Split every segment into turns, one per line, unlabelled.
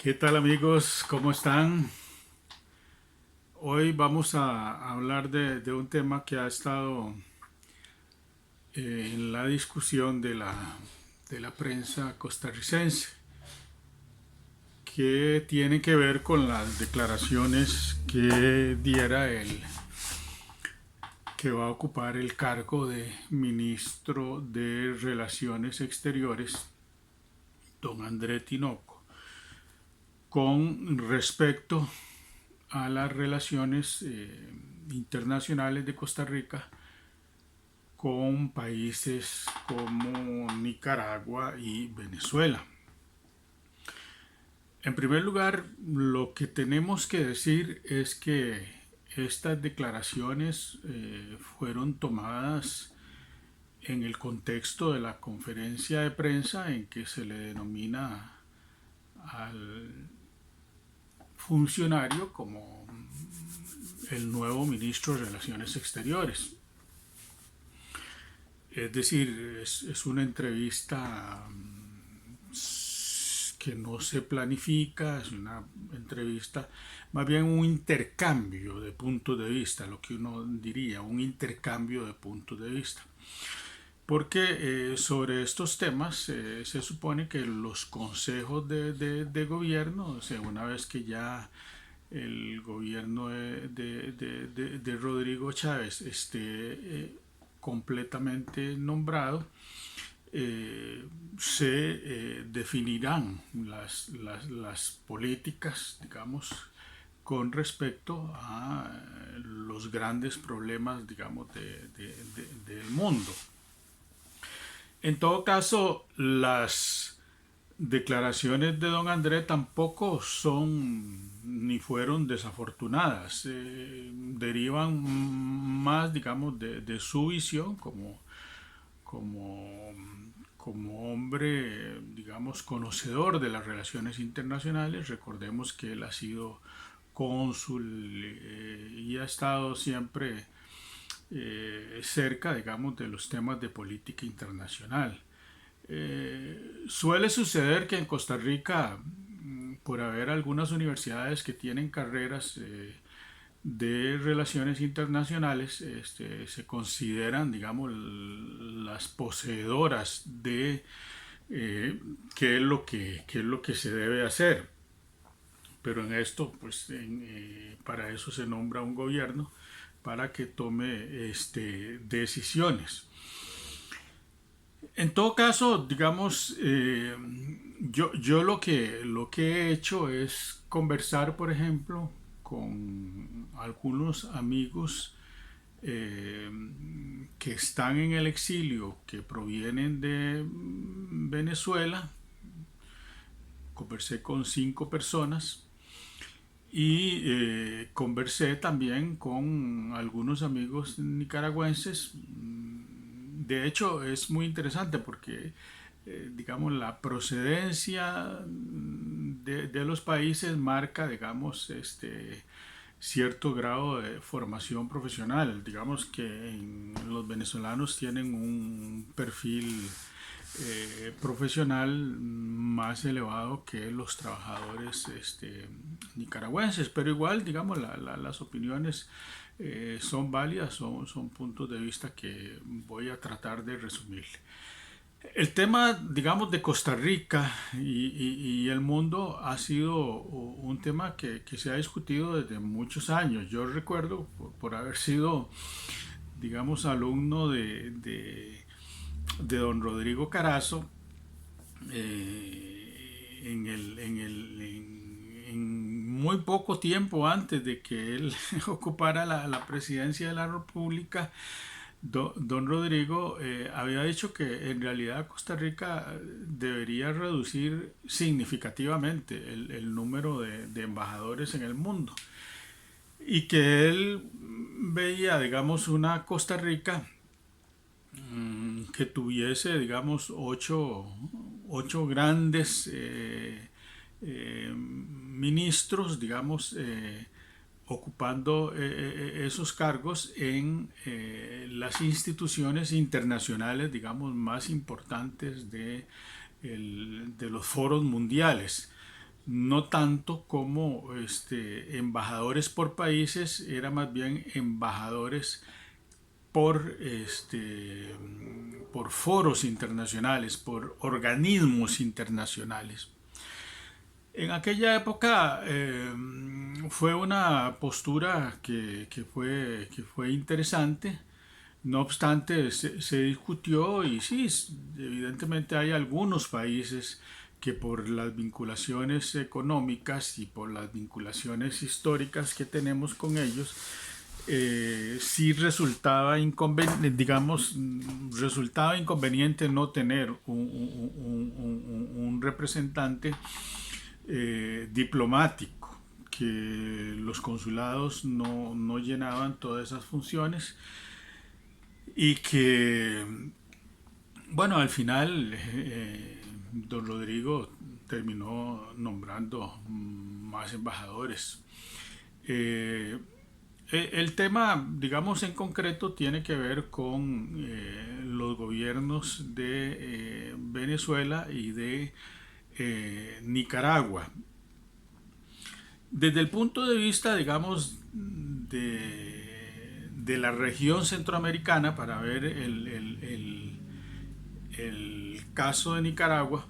¿Qué tal amigos? ¿Cómo están? Hoy vamos a hablar de un tema que ha estado en la discusión de la prensa costarricense, que tiene que ver con las declaraciones que diera el que va a ocupar el cargo de ministro de Relaciones Exteriores, don André Tinoco, con respecto a las relaciones internacionales de Costa Rica con países como Nicaragua y Venezuela. En primer lugar, lo que tenemos que decir es que estas declaraciones fueron tomadas en el contexto de la conferencia de prensa en que se le denomina al funcionario como el nuevo ministro de Relaciones Exteriores. Es decir, es una entrevista que no se planifica, es una entrevista, más bien un intercambio de puntos de vista, lo que uno diría, un intercambio de puntos de vista. Porque sobre estos temas se supone que los consejos de gobierno, o sea, una vez que ya el gobierno de Rodrigo Chávez esté completamente nombrado, se definirán las políticas, digamos, con respecto a los grandes problemas, digamos, del mundo. En todo caso, las declaraciones de don André tampoco son ni fueron desafortunadas, derivan más, digamos, de su visión como, como hombre, digamos, conocedor de las relaciones internacionales. Recordemos que él ha sido cónsul y ha estado siempre cerca, digamos, de los temas de política internacional. Suele suceder que en Costa Rica, por haber algunas universidades que tienen carreras de relaciones internacionales, se consideran, digamos, las poseedoras de qué es lo que se debe hacer. Pero en esto, pues, para eso se nombra un gobierno para que tome decisiones. En todo caso, digamos, yo lo que he hecho es conversar, por ejemplo, con algunos amigos eh, que están en el exilio, que provienen de Venezuela. Conversé con 5 personas y conversé también con algunos amigos nicaragüenses. De hecho, es muy interesante porque, digamos, la procedencia de los países marca, digamos, cierto grado de formación profesional. Digamos que los venezolanos tienen un perfil profesional más elevado que los trabajadores nicaragüenses, pero igual, digamos, las opiniones son válidas, son puntos de vista que voy a tratar de resumir. El tema, digamos, de Costa Rica y el mundo ha sido un tema que se ha discutido desde muchos años. Yo recuerdo, por haber sido, digamos, alumno de don Rodrigo Carazo, en muy poco tiempo antes de que él ocupara la presidencia de la República, don Rodrigo había dicho que en realidad Costa Rica debería reducir significativamente el número de embajadores en el mundo y que él veía, digamos, una Costa Rica que tuviese, digamos, ocho grandes ministros, digamos, ocupando esos cargos en las instituciones internacionales, digamos, más importantes de los foros mundiales. no tanto como embajadores por países, era más bien embajadores por foros internacionales, por organismos internacionales. En aquella época fue una postura que fue interesante. No obstante, se discutió y sí, evidentemente hay algunos países que por las vinculaciones económicas y por las vinculaciones históricas que tenemos con ellos, sí resultaba inconveniente, digamos, resultaba inconveniente no tener un representante diplomático, que los consulados no llenaban todas esas funciones y que, bueno, al final don Rodrigo terminó nombrando más embajadores. Eh, el tema, digamos en concreto, tiene que ver con los gobiernos de Venezuela y de Nicaragua. Desde el punto de vista, digamos, de la región centroamericana, para ver el caso de Nicaragua,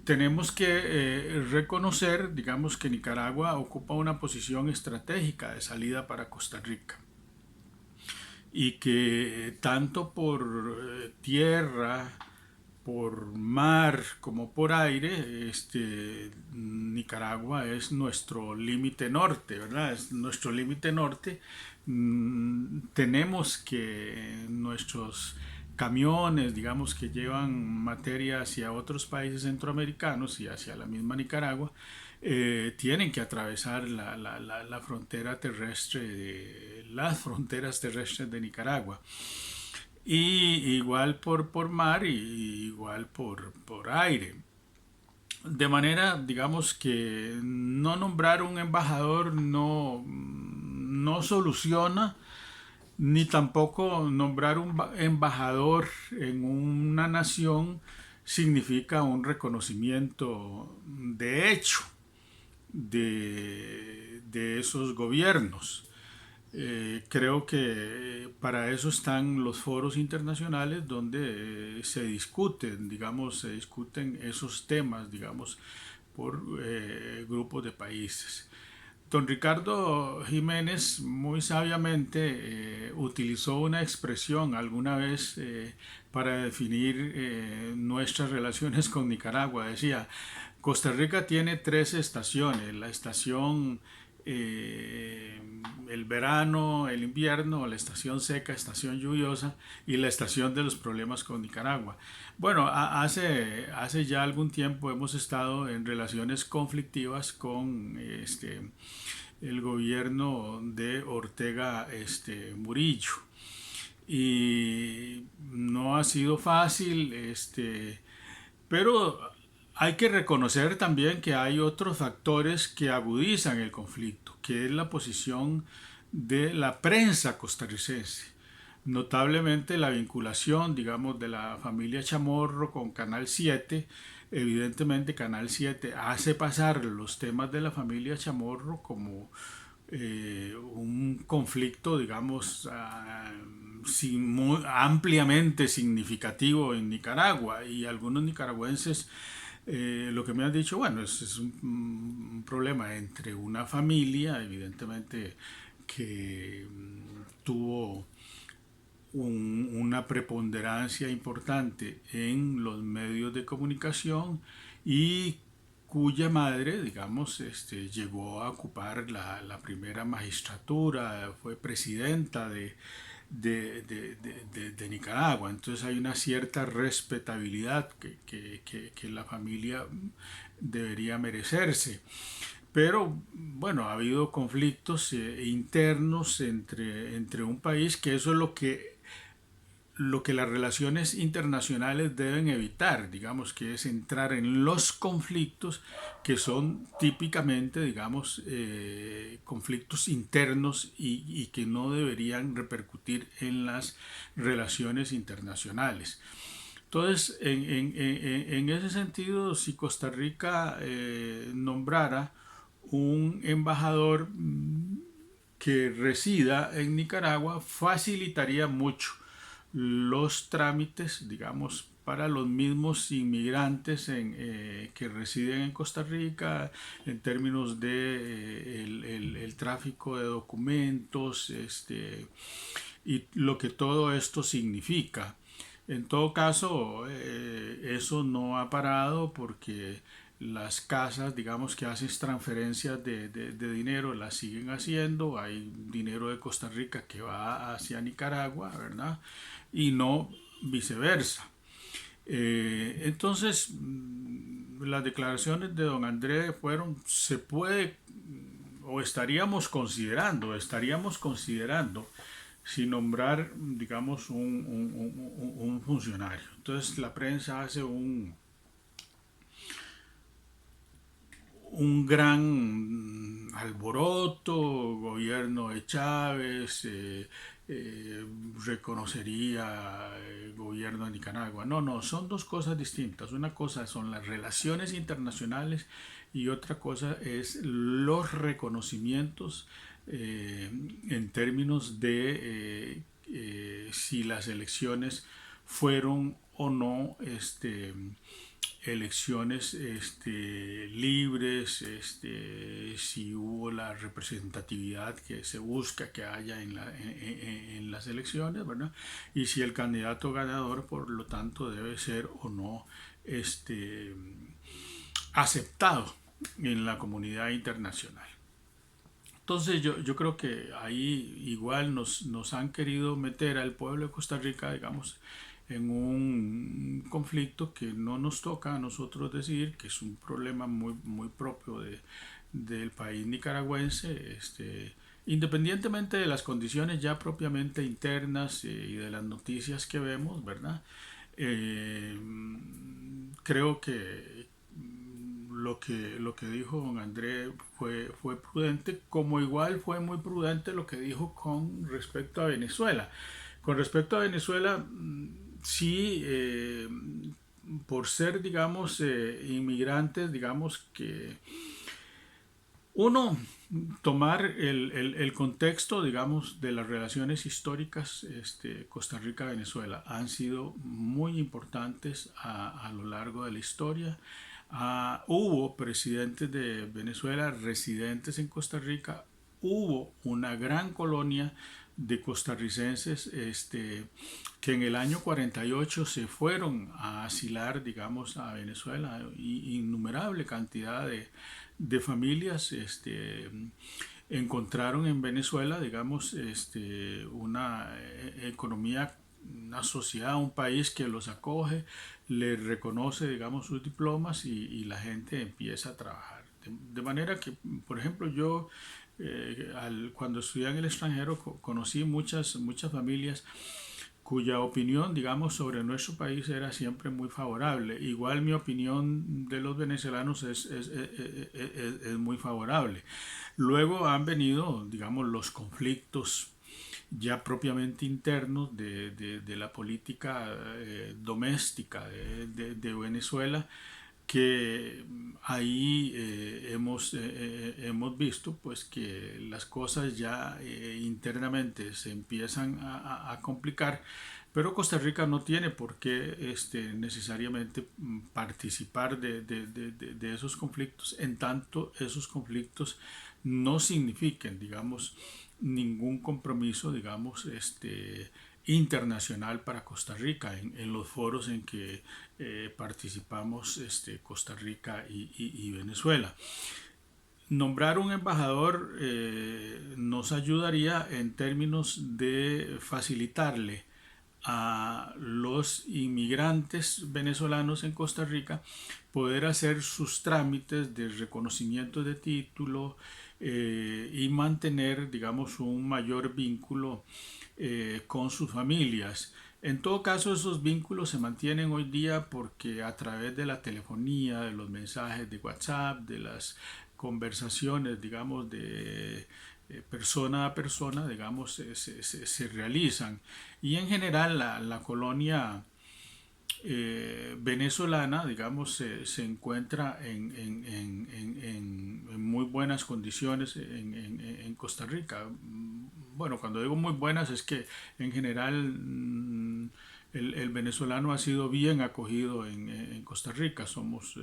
tenemos que reconocer, digamos, que Nicaragua ocupa una posición estratégica de salida para Costa Rica y que tanto por tierra, por mar como por aire, Nicaragua es nuestro límite norte, ¿verdad? Es nuestro límite norte. Tenemos que nuestros camiones, digamos, que llevan materia hacia otros países centroamericanos y hacia la misma Nicaragua, tienen que atravesar la frontera terrestre, las fronteras terrestres de Nicaragua. Y igual por mar y igual por aire. De manera, digamos que no nombrar un embajador no soluciona, ni tampoco nombrar un embajador en una nación significa un reconocimiento de hecho de esos gobiernos. Creo que para eso están los foros internacionales donde se discuten, digamos, se discuten esos temas, digamos, por grupos de países. Don Ricardo Jiménez muy sabiamente utilizó una expresión alguna vez para definir nuestras relaciones con Nicaragua. Decía, Costa Rica tiene tres estaciones, la estación eh, el verano, el invierno, la estación seca, estación lluviosa y la estación de los problemas con Nicaragua. Bueno, hace ya algún tiempo hemos estado en relaciones conflictivas con el gobierno de Ortega Murillo y no ha sido fácil, pero hay que reconocer también que hay otros factores que agudizan el conflicto, que es la posición de la prensa costarricense. Notablemente la vinculación, digamos, de la familia Chamorro con Canal 7. Evidentemente Canal 7 hace pasar los temas de la familia Chamorro como un conflicto, digamos, muy ampliamente significativo en Nicaragua, y algunos nicaragüenses lo que me han dicho, bueno, es un problema entre una familia, evidentemente, que tuvo una preponderancia importante en los medios de comunicación y cuya madre, digamos, llegó a ocupar la primera magistratura, fue presidenta de Nicaragua. Entonces hay una cierta respetabilidad que la familia debería merecerse. Pero bueno, ha habido conflictos internos entre un país, que eso es lo que las relaciones internacionales deben evitar, digamos, que es entrar en los conflictos que son típicamente, digamos, conflictos internos y que no deberían repercutir en las relaciones internacionales. Entonces, en ese sentido, si Costa Rica nombrara un embajador que resida en Nicaragua, facilitaría mucho los trámites, digamos, para los mismos inmigrantes que residen en Costa Rica en términos de el tráfico de documentos, y lo que todo esto significa. En todo caso, eso no ha parado porque las casas, digamos, que hacen transferencias de dinero, las siguen haciendo. Hay dinero de Costa Rica que va hacia Nicaragua, ¿verdad? Y no viceversa. Entonces, las declaraciones de don Andrés fueron, se puede, o estaríamos considerando sin nombrar, digamos, un funcionario. Entonces la prensa hace un gran alboroto, gobierno de Chávez, reconocería el gobierno de Nicaragua. No, no, son dos cosas distintas. Una cosa son las relaciones internacionales y otra cosa es los reconocimientos en términos de si las elecciones fueron o no elecciones libres, si hubo la representatividad que se busca que haya en las elecciones, ¿verdad? Y si el candidato ganador, por lo tanto, debe ser o no aceptado en la comunidad internacional. Entonces yo creo que ahí igual nos han querido meter al pueblo de Costa Rica, digamos, en un conflicto que no nos toca a nosotros decidir, que es un problema muy propio del país nicaragüense, independientemente de las condiciones ya propiamente internas y de las noticias que vemos, ¿verdad? Eh, Creo que lo que dijo don André fue prudente, como igual fue muy prudente lo que dijo con respecto a Venezuela. Con respecto a Venezuela, sí, por ser, digamos, inmigrantes, digamos que uno, tomar el contexto, digamos, de las relaciones históricas Costa Rica-Venezuela han sido muy importantes a lo largo de la historia. Hubo presidentes de Venezuela residentes en Costa Rica, hubo una gran colonia de costarricenses que en el año 48 se fueron a asilar, digamos, a Venezuela, innumerable cantidad de familias encontraron en Venezuela, digamos, una economía, una sociedad, un país que los acoge, les reconoce, digamos, sus diplomas y la gente empieza a trabajar. De manera que, por ejemplo, yo cuando estudié en el extranjero conocí muchas familias cuya opinión, digamos, sobre nuestro país era siempre muy favorable. Igual mi opinión de los venezolanos es muy favorable. Luego han venido, digamos, los conflictos ya propiamente internos de la política doméstica de Venezuela, que ahí hemos visto pues que las cosas ya internamente se empiezan a complicar, pero Costa Rica no tiene por qué necesariamente participar de esos conflictos, en tanto esos conflictos no signifiquen, digamos, ningún compromiso, digamos, internacional para Costa Rica en los foros en que participamos Costa Rica y Venezuela. Nombrar un embajador nos ayudaría en términos de facilitarle a los inmigrantes venezolanos en Costa Rica poder hacer sus trámites de reconocimiento de título y mantener, digamos, un mayor vínculo con sus familias. En todo caso, esos vínculos se mantienen hoy día porque a través de la telefonía, de los mensajes de WhatsApp, de las conversaciones, digamos, de persona a persona, digamos, se realizan. Y en general la colonia venezolana, digamos, se encuentra en muy buenas condiciones en Costa Rica. Bueno, cuando digo muy buenas es que en general el venezolano ha sido bien acogido en Costa Rica. Somos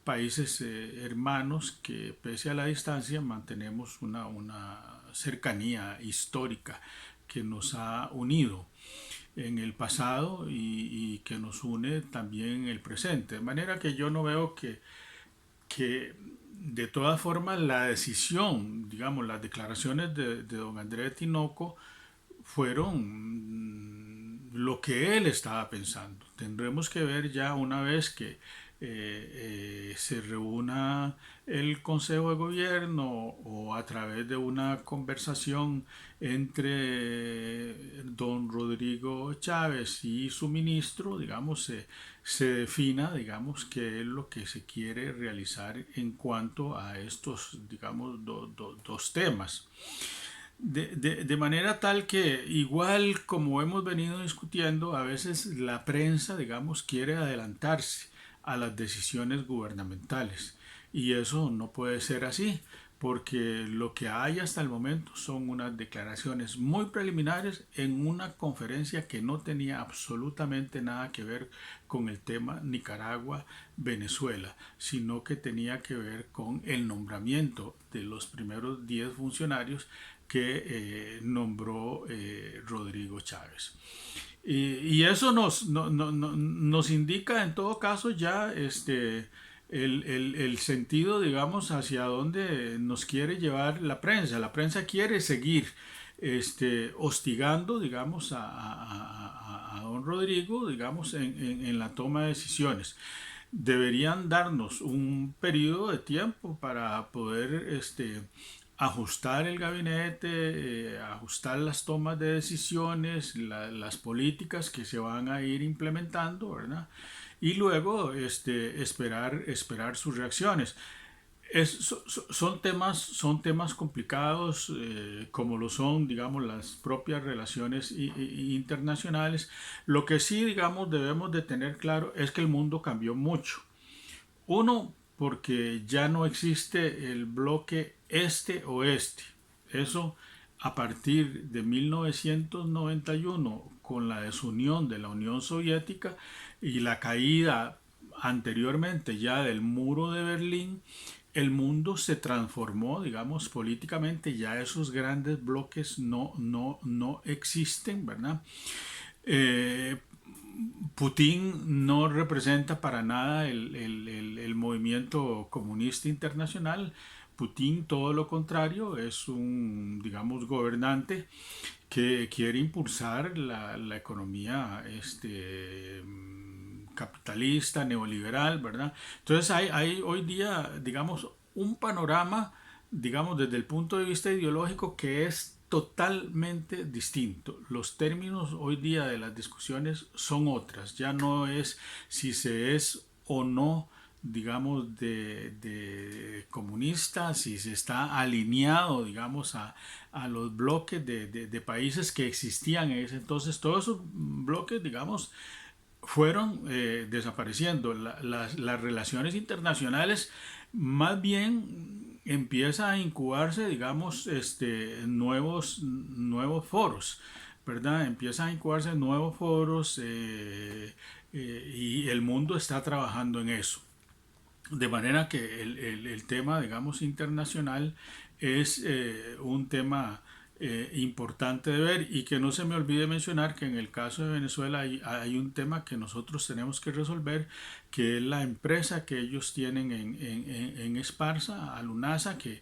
países hermanos que pese a la distancia mantenemos una cercanía histórica que nos ha unido en el pasado y que nos une también en el presente. De manera que yo no veo que de todas formas la decisión, digamos, las declaraciones de don Andrés Tinoco fueron lo que él estaba pensando. Tendremos que ver ya una vez que se reúna el Consejo de Gobierno o a través de una conversación entre don Rodrigo Chávez y su ministro, digamos, se defina, digamos, qué es lo que se quiere realizar en cuanto a estos, digamos, dos temas. De manera tal que, igual como hemos venido discutiendo, a veces la prensa, digamos, quiere adelantarse a las decisiones gubernamentales. Y eso no puede ser así, porque lo que hay hasta el momento son unas declaraciones muy preliminares en una conferencia que no tenía absolutamente nada que ver con el tema Nicaragua-Venezuela, sino que tenía que ver con el nombramiento de los primeros 10 funcionarios que nombró Rodrigo Chávez. Y eso nos indica en todo caso ya el sentido, digamos, hacia dónde nos quiere llevar la prensa. La prensa quiere seguir hostigando, digamos, a don Rodrigo, digamos, en la toma de decisiones. Deberían darnos un periodo de tiempo para poder ajustar el gabinete, ajustar las tomas de decisiones, las políticas que se van a ir implementando, ¿verdad? Y luego esperar sus reacciones. Son temas complicados, como lo son, digamos, las propias relaciones internacionales. Lo que sí, digamos, debemos de tener claro es que el mundo cambió mucho. Uno, porque ya no existe el bloque este-oeste. Eso a partir de 1991, con la desunión de la Unión Soviética y la caída anteriormente ya del muro de Berlín, el mundo se transformó, digamos, políticamente. Ya esos grandes bloques no existen, ¿verdad? Eh, Putin no representa para nada el movimiento comunista internacional. Putin, todo lo contrario, es un, digamos, gobernante que quiere impulsar la economía capitalista, neoliberal, ¿verdad? Entonces hay hoy día, digamos, un panorama, digamos, desde el punto de vista ideológico que es totalmente distinto. Los términos hoy día de las discusiones son otras. Ya no es si se es o no, digamos, de comunista, si se está alineado, digamos, a los bloques de países que existían en ese entonces. Todos esos bloques, digamos, fueron desapareciendo. Las relaciones internacionales más bien empieza a incubarse, digamos, nuevos foros, ¿verdad? Empiezan a incubarse nuevos foros y el mundo está trabajando en eso. De manera que el tema, digamos, internacional es un tema importante de ver, y que no se me olvide mencionar que en el caso de Venezuela hay un tema que nosotros tenemos que resolver, que es la empresa que ellos tienen en Esparza, Alunasa, que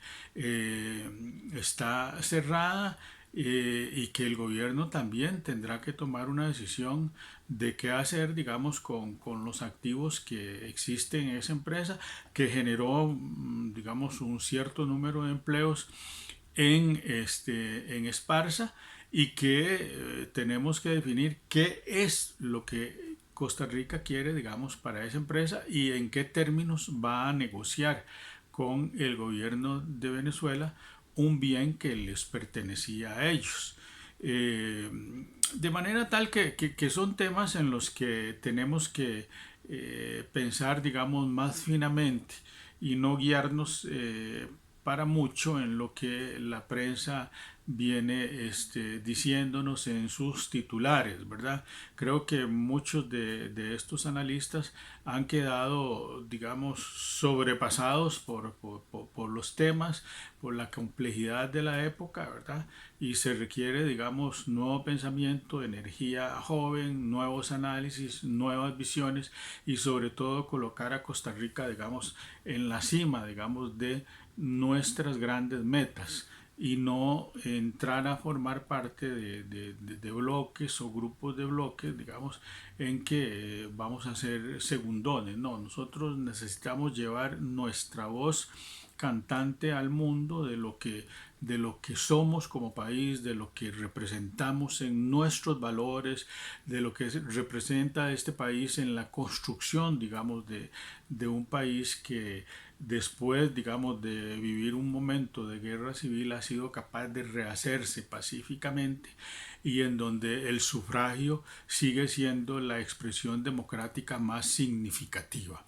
está cerrada, y que el gobierno también tendrá que tomar una decisión de qué hacer, digamos, con los activos que existen en esa empresa, que generó, digamos, un cierto número de empleos en Esparza, y que tenemos que definir qué es lo que Costa Rica quiere, digamos, para esa empresa y en qué términos va a negociar con el gobierno de Venezuela un bien que les pertenecía a ellos. Eh, de manera tal que son temas en los que tenemos que pensar, digamos, más finamente y no guiarnos para mucho en lo que la prensa viene diciéndonos en sus titulares, ¿verdad? Creo que muchos de estos analistas han quedado, digamos, sobrepasados por los temas, por la complejidad de la época, ¿verdad? Y se requiere, digamos, nuevo pensamiento, energía joven, nuevos análisis, nuevas visiones y sobre todo colocar a Costa Rica, digamos, en la cima, digamos, de nuestras grandes metas y no entrar a formar parte de bloques o grupos de bloques, digamos, en que vamos a ser segundones. No, nosotros necesitamos llevar nuestra voz cantante al mundo de lo que somos como país, de lo que representamos en nuestros valores, de lo que representa este país en la construcción, digamos, de un país que después, digamos, de vivir un momento de guerra civil ha sido capaz de rehacerse pacíficamente y en donde el sufragio sigue siendo la expresión democrática más significativa.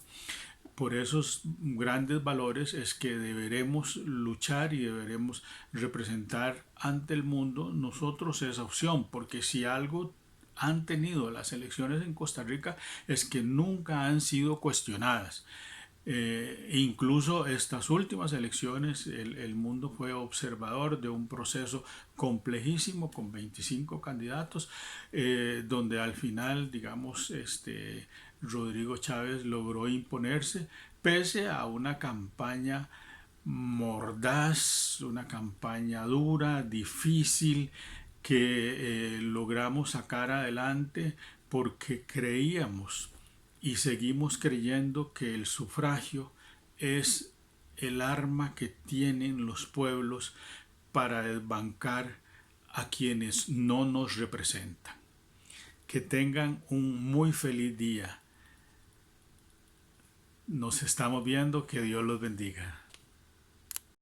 Por esos grandes valores es que deberemos luchar y deberemos representar ante el mundo nosotros esa opción, porque si algo han tenido las elecciones en Costa Rica es que nunca han sido cuestionadas. Incluso estas últimas elecciones el mundo fue observador de un proceso complejísimo con 25 candidatos, donde al final, digamos, Rodrigo Chávez logró imponerse pese a una campaña mordaz, una campaña dura, difícil, que logramos sacar adelante porque creíamos y seguimos creyendo que el sufragio es el arma que tienen los pueblos para desbancar a quienes no nos representan. Que tengan un muy feliz día. Nos estamos viendo, que Dios los bendiga.